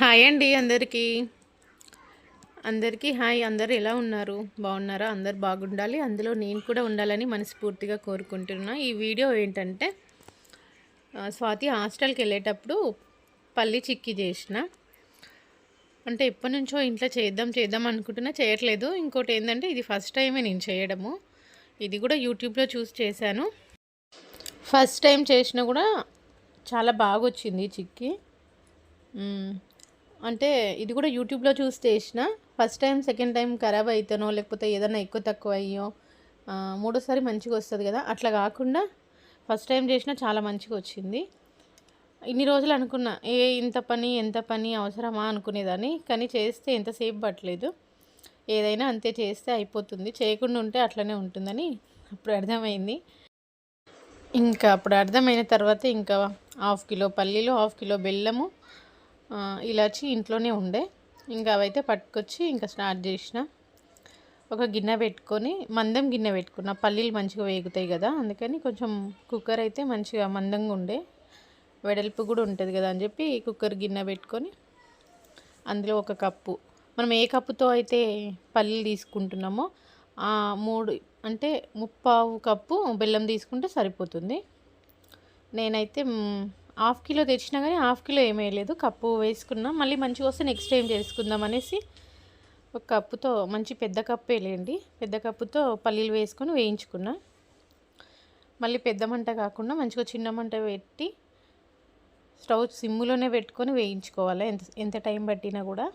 Hi అండి అందరికీ. అందరికీ హాయ్. అందరూ ఎలా ఉన్నారు? బాగున్నారా? అందరూ బాగుండాలి. అందులో నేను కూడా ఉండాలని మనస్ఫూర్తిగా కోరుకుంటున్నా. ఈ వీడియో ఏంటంటే స్వాతి హాస్టల్కి వెళ్ళేటప్పుడు పల్లి చిక్కీ చేసిన. అంటే ఎప్పటినుంచో ఇంట్లో చేద్దాం చేద్దాం అనుకుంటున్నా, చేయట్లేదు. ఇంకోటి ఏంటంటే ఇది ఫస్ట్ టైమే నేను చేయడము. ఇది కూడా యూట్యూబ్లో చూసి చేశాను. ఫస్ట్ టైం చేసినా కూడా చాలా బాగా వచ్చింది చిక్కీ. అంటే ఇది కూడా యూట్యూబ్లో చూసి చేసిన. ఫస్ట్ టైం సెకండ్ టైం ఖరాబ్ అయితేనో లేకపోతే ఏదైనా ఎక్కువ తక్కువ అయ్యో మూడోసారి మంచిగా వస్తుంది కదా, అట్లా కాకుండా ఫస్ట్ టైం చేసినా చాలా మంచిగా వచ్చింది. ఇన్ని రోజులు అనుకున్నా ఇంత పని ఎంత పని అవసరమా అనుకునేదాన్ని, కానీ చేస్తే ఎంతసేపు పట్టలేదు. ఏదైనా అంతే, చేస్తే అయిపోతుంది, చేయకుండా ఉంటే అట్లనే ఉంటుందని అప్పుడు అర్థమైంది. ఇంకా అప్పుడు అర్థమైన తర్వాత ఇంకా 1/2 కిలో పల్లీలు, 1/2 కిలో బెల్లము, ఇలాచి ఇంట్లోనే ఉండే. ఇంకా అవైతే పట్టుకొచ్చి ఇంకా స్టార్ట్ చేసిన. ఒక గిన్నె పెట్టుకొని మందం గిన్నె పెట్టుకున్న, పల్లీలు మంచిగా వేగుతాయి కదా, అందుకని కొంచెం కుక్కర్ అయితే మంచిగా మందంగా ఉండే, వెడల్పు కూడా ఉంటుంది కదా అని చెప్పి కుక్కర్ గిన్నె పెట్టుకొని అందులో ఒక కప్పు, మనం ఏ కప్పుతో అయితే పల్లీలు తీసుకుంటున్నామో ఆ 3 అంటే 3/4 కప్పు బెల్లం తీసుకుంటే సరిపోతుంది. నేనైతే 1/2 కిలో తెచ్చినా కానీ 1/2 కిలో ఏమీ వేయలేదు, కప్పు వేసుకున్నా. మళ్ళీ మంచిగా వస్తే నెక్స్ట్ టైం చేసుకుందాం అనేసి ఒక కప్పుతో, మంచి పెద్ద కప్పే లేండి, పెద్ద కప్పుతో పల్లీలు వేసుకొని వేయించుకున్నా. మళ్ళీ పెద్ద మంట కాకుండా మంచిగా చిన్న మంట పెట్టి స్టవ్ సిమ్లోనే పెట్టుకొని వేయించుకోవాలి, ఎంత ఎంత టైం పట్టినా కూడా.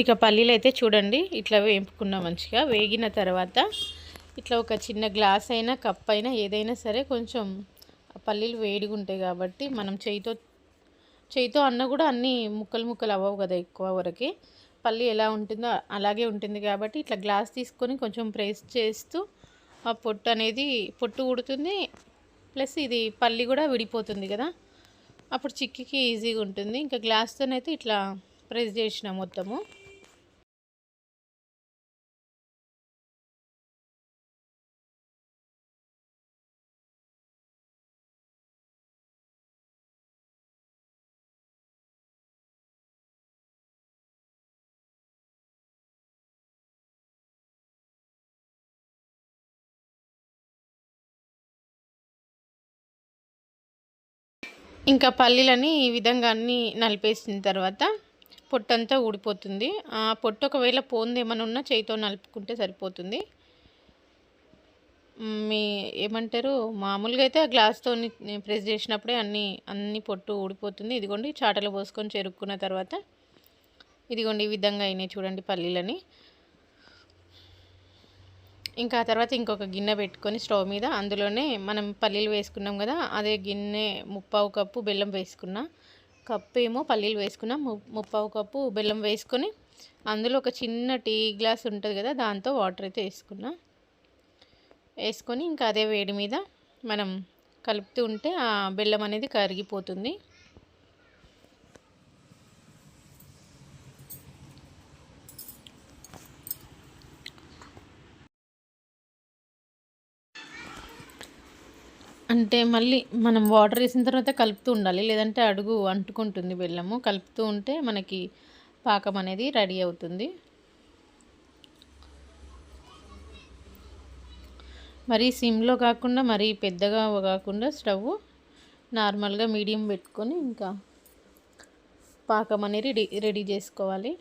ఇక పల్లీలు అయితే చూడండి ఇట్లా వేపుకున్నా. మంచిగా వేగిన తర్వాత ఇట్లా ఒక చిన్న గ్లాస్ అయినా కప్ అయినా ఏదైనా సరే, కొంచెం పల్లీలు వేడిగా ఉంటాయి కాబట్టి మనం చేయితో అన్న కూడా అన్నీ ముక్కలు ముక్కలు అవ్వవు కదా ఎక్కువ వరకు. పల్లి ఎలా ఉంటుందో అలాగే ఉంటుంది కాబట్టి ఇట్లా గ్లాస్ తీసుకొని కొంచెం ప్రెస్ చేస్తూ ఆ పొట్టు అనేది పొట్టు ఊడుతుంది, ప్లస్ ఇది పల్లి కూడా విడిపోతుంది కదా, అప్పుడు చిక్కికి ఈజీగా ఉంటుంది. ఇంకా గ్లాస్తోనైతే ఇట్లా ప్రెస్ చేసిన మొత్తము. ఇంకా పల్లీలని ఈ విధంగా అన్నీ నలిపేసిన తర్వాత పొట్టంతా ఊడిపోతుంది. ఆ పొట్టు ఒకవేళ పోంది ఏమైనా ఉన్నా చేయితో నలుపుకుంటే సరిపోతుంది. మీ ఏమంటారు, మామూలుగా అయితే ఆ గ్లాస్తో ప్రెస్ చేసినప్పుడే అన్ని పొట్టు ఊడిపోతుంది. ఇదిగోండి చాటలో పోసుకొని చెరుక్కున్న తర్వాత ఇదిగోండి ఈ విధంగా అయినాయి చూడండి పల్లీలని. ఇంకా ఆ తర్వాత ఇంకొక గిన్నె పెట్టుకొని స్టవ్ మీద, అందులోనే మనం పల్లీలు వేసుకున్నాం కదా, అదే గిన్నె 3/4 కప్పు బెల్లం వేసుకున్నా. కప్పు ఏమో పల్లీలు వేసుకున్నా, 3/4 కప్పు బెల్లం వేసుకొని అందులో ఒక చిన్న టీ గ్లాస్ ఉంటుంది కదా, దాంతో వాటర్ అయితే వేసుకొని ఇంకా అదే వేడి మీద మనం కలుపుతూ ఉంటే ఆ బెల్లం అనేది కరిగిపోతుంది. అంటే మళ్ళీ మనం వాటర్ వేసిన తర్వాత కలుపుతూ ఉండాలి, లేదంటే అడుగు అంటుకుంటుంది బెల్లము. కలుపుతూ ఉంటే మనకి పాకం అనేది రెడీ అవుతుంది. మరీ సిమ్లో కాకుండా మరీ పెద్దగా కాకుండా స్టవ్ నార్మల్గా మీడియం పెట్టుకొని ఇంకా పాకం అనేది రెడీ చేసుకోవాలి.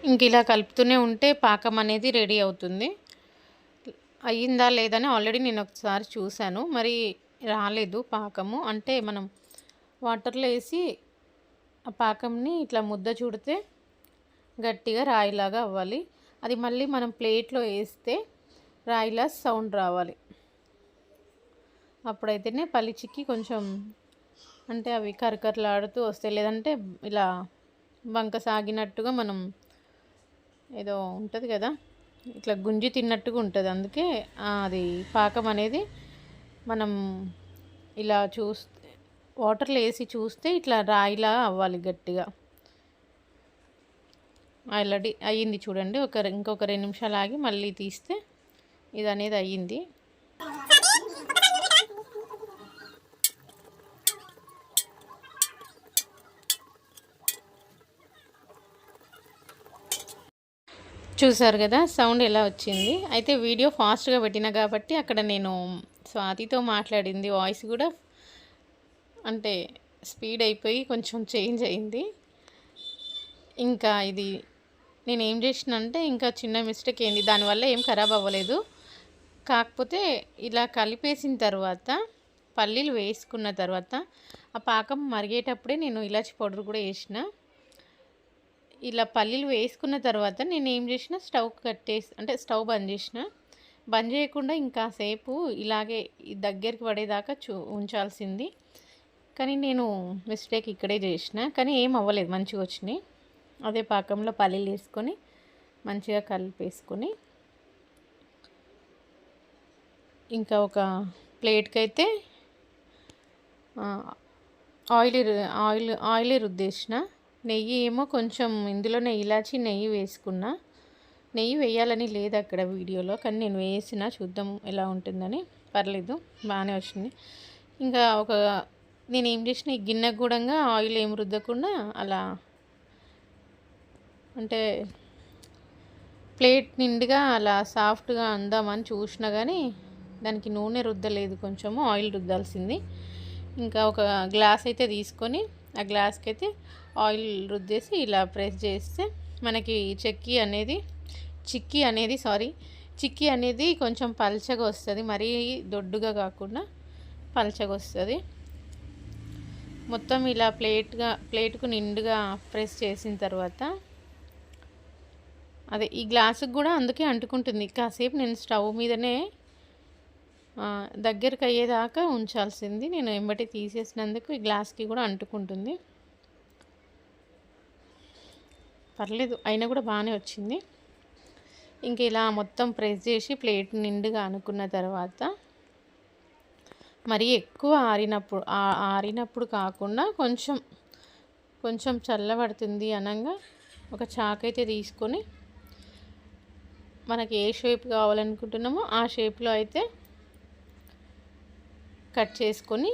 ఇంక ఇలా కలుపుతూనే ఉంటే పాకం అనేది రెడీ అవుతుంది. అయ్యిందా లేదని ఆల్రెడీ నేను ఒకసారి చూసాను. మరి రాలేదు పాకము. అంటే మనం వాటర్‌లో ఏసి ఆ పాకంని ఇట్లా ముద్ద చుడితే గట్టిగా రాయిలాగా అవ్వాలి. అది మళ్ళీ మనం ప్లేట్‌లో ఏస్తే రాయిలా సౌండ్ రావాలి. అప్పుడైతేనే పల్లి చిక్కి కొంచెం అంటే అవి కరకరలాడుతూ వస్తాయి. లేదంటే ఇలా వంక సాగినట్టుగా మనం ఏదో ఉంటది కదా! ఇట్లా గుంజి తిన్నట్టుగా ఉంటది. అందుకే అది పాకం అనేది మనం ఇలా వాటర్‌లో ఏసి చూస్తే ఇట్లా రాయిలా అవ్వాలి గట్టిగా. ఆల్రెడీ అయ్యింది చూడండి. ఇంకొక 2 నిమిషాలు ఆగి మళ్ళీ తీస్తే ఇదనేది అయ్యింది. చూసారు కదా! సౌండ్ ఎలా వచ్చింది. అయితే వీడియో ఫాస్ట్‌గా పెట్టినా కాబట్టి అక్కడ నేను స్వాతితో మాట్లాడింది వాయిస్ కూడా అంటే స్పీడ్ అయిపోయి కొంచెం చేంజ్ అయింది. ఇంకా ఇది నేనేం చేసినంటే ఇంకా చిన్న మిస్టేక్ అయింది. దానివల్ల ఏం ఖరాబ్ అవ్వలేదు. కాకపోతే ఇలా కలిపేసిన తర్వాత పల్లీలు వేసుకున్న తర్వాత ఆ పాకం మరిగేటప్పుడే నేను ఇలాచి పౌడర్ కూడా వేసిన. ఇలా పల్లీలు వేసుకున్న తర్వాత నేనేం చేసిన స్టవ్ కట్టేసి అంటే స్టవ్ బంద్ చేసిన. బంద్ చేయకుండా ఇంకాసేపు ఇలాగే దగ్గరికి పడేదాకా ఉంచాల్సింది. కానీ నేను మిస్టేక్ ఇక్కడే చేసిన. కానీ ఏం అవ్వలేదు, మంచిగా వచ్చినాయి. అదే పాకంలో పల్లీలు వేసుకొని మంచిగా కలిపేసుకొని ఇంకా ఒక ప్లేట్కి అయితే ఆయిలే రుద్దేసిన. నెయ్యి ఏమో కొంచెం ఇందులోనే ఇలాచి నెయ్యి వేసుకున్నా. నెయ్యి వేయాలని లేదు అక్కడ వీడియోలో, కానీ నేను వేసిన చూద్దాం ఎలా ఉంటుందని. పర్లేదు, బాగానే వచ్చింది. ఇంకా నేను ఏం చేసిన ఈ గిన్నెకు కూడా ఆయిల్ ఏం రుద్దకుండా అలా అంటే ప్లేట్ నిండుగా అలా సాఫ్ట్గా అందామని చూసినా కానీ దానికి నూనె రుద్దలేదు, కొంచెము ఆయిల్ రుద్దాల్సింది. ఇంకా ఒక గ్లాస్ అయితే తీసుకొని ఆ గ్లాస్కి అయితే ఆయిల్ రుద్దేసి ఇలా ప్రెస్ చేస్తే మనకి చిక్కీ అనేది కొంచెం పల్చగా వస్తుంది. మరీ దొడ్డుగా కాకుండా పల్చగా వస్తుంది. మొత్తం ఇలా ప్లేట్కు నిండుగా ప్రెస్ చేసిన తర్వాత అదే ఈ గ్లాసుకు కూడా అందుకే అంటుకుంటుంది. కాసేపు నేను స్టవ్ మీదనే దగ్గరికి అయ్యేదాకా ఉంచాల్సింది. నేను ఎంబటి తీసేసినందుకు ఈ గ్లాస్కి కూడా అంటుకుంటుంది. పర్లేదు, అయినా కూడా బాగానే వచ్చింది. ఇంక ఇలా మొత్తం ప్రెస్ చేసి ప్లేట్ నిండుగా అనుకున్న తర్వాత మరీ ఎక్కువ ఆరినప్పుడు కాకుండా కొంచెం చల్లబడుతుంది అనగా ఒక చాకు అయితే తీసుకొని మనకి ఏ షేప్ కావాలనుకుంటున్నామో ఆ షేప్లో అయితే కట్ చేసుకొని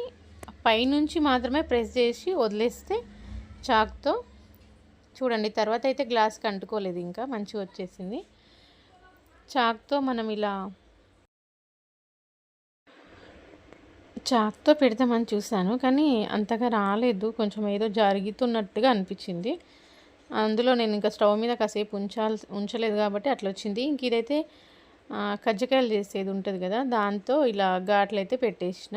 పైనుంచి మాత్రమే ప్రెస్ చేసి వదిలేస్తే చాకుతో చూడండి. తర్వాత అయితే గ్లాస్కి అంటుకోలేదు, ఇంకా మంచిగా వచ్చేసింది. చాకుతో మనం ఇలా చాకుతో పెడదామని చూశాను, కానీ అంతగా రాలేదు. కొంచెం ఏదో జరుగుతున్నట్టుగా అనిపించింది. అందులో నేను ఇంకా స్టవ్ మీద కాసేపు ఉంచలేదు కాబట్టి అట్లా వచ్చింది. ఇంక ఇదైతే కజ్జికాయలు చేసేది ఉంటుంది కదా, దాంతో ఇలా ఘాట్లు అయితే పెట్టేసిన.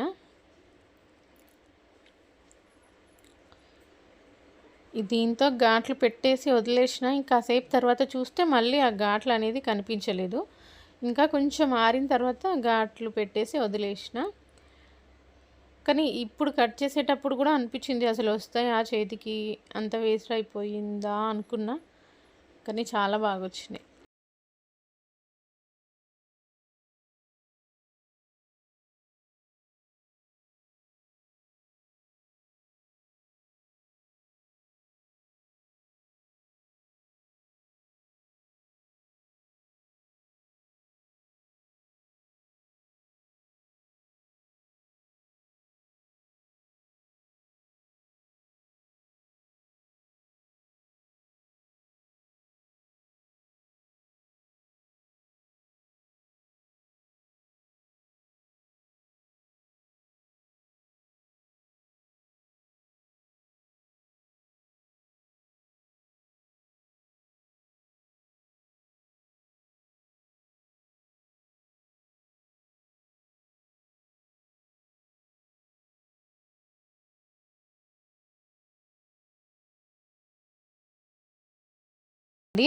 దీంతో ఘాట్లు పెట్టేసి వదిలేసిన. ఇంకాసేపు తర్వాత చూస్తే మళ్ళీ ఆ ఘాట్లు అనేది కనిపించలేదు. ఇంకా కొంచెం ఆరిన తర్వాత ఘాట్లు పెట్టేసి వదిలేసిన. కానీ ఇప్పుడు కట్ చేసేటప్పుడు కూడా అనిపించింది అసలు వస్తాయి ఆ చేతికి, అంత వేస్ట్ అయిపోయిందా అనుకున్నా. కానీ చాలా బాగా వచ్చినాయి.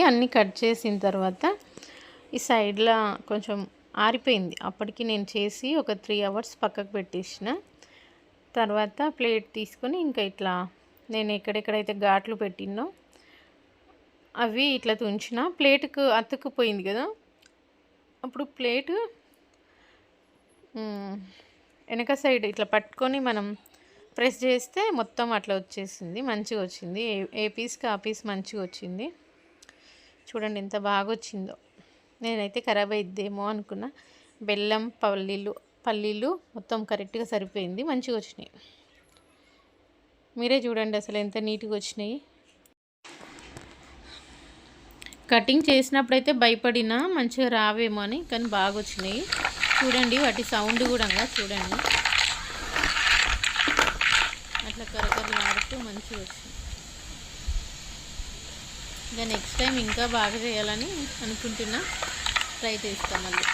అన్నీ కట్ చేసిన తర్వాత ఈ సైడ్లో కొంచెం ఆరిపోయింది. అప్పటికి నేను చేసి ఒక 3 అవర్స్ పక్కకు పెట్టేసిన తర్వాత ప్లేట్ తీసుకొని ఇంకా ఇట్లా నేను ఎక్కడెక్కడైతే ఘాట్లు పెట్టినో అవి ఇట్లా తుంచిన ప్లేట్కు అతుక్కుపోయింది కదా. అప్పుడు ప్లేట్ వెనక సైడ్ ఇట్లా పట్టుకొని మనం ప్రెస్ చేస్తే మొత్తం అట్లా వచ్చేసింది, మంచిగా వచ్చింది. ఏ పీస్కి ఆ పీస్ మంచిగా వచ్చింది. చూడండి ఎంత బాగా వచ్చిందో. నేనైతే ఖరాబ్ అయిద్దేమో అనుకున్నా. బెల్లం పల్లీలు మొత్తం కరెక్ట్గా సరిపోయింది, మంచిగా వచ్చినాయి. మీరే చూడండి అసలు ఎంత నీట్గా వచ్చినాయి. కటింగ్ చేసినప్పుడైతే భయపడినా మంచిగా రావేమో అని, కానీ బాగా వచ్చినాయి. చూడండి వాటి సౌండ్ కూడా చూడండి అట్లా కరకరలు ఆడుతూ మంచిగా వచ్చింది. ఇంకా నెక్స్ట్ టైం ఇంకా బాగా చేయాలని అనుకుంటున్నా, ట్రై చేస్తాం మళ్ళీ.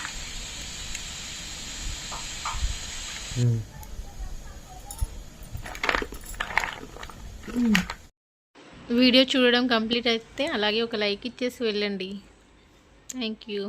వీడియో చూడడం కంప్లీట్ అయితే అలాగే ఒక లైక్ ఇచ్చేసి వెళ్ళండి. Thank you.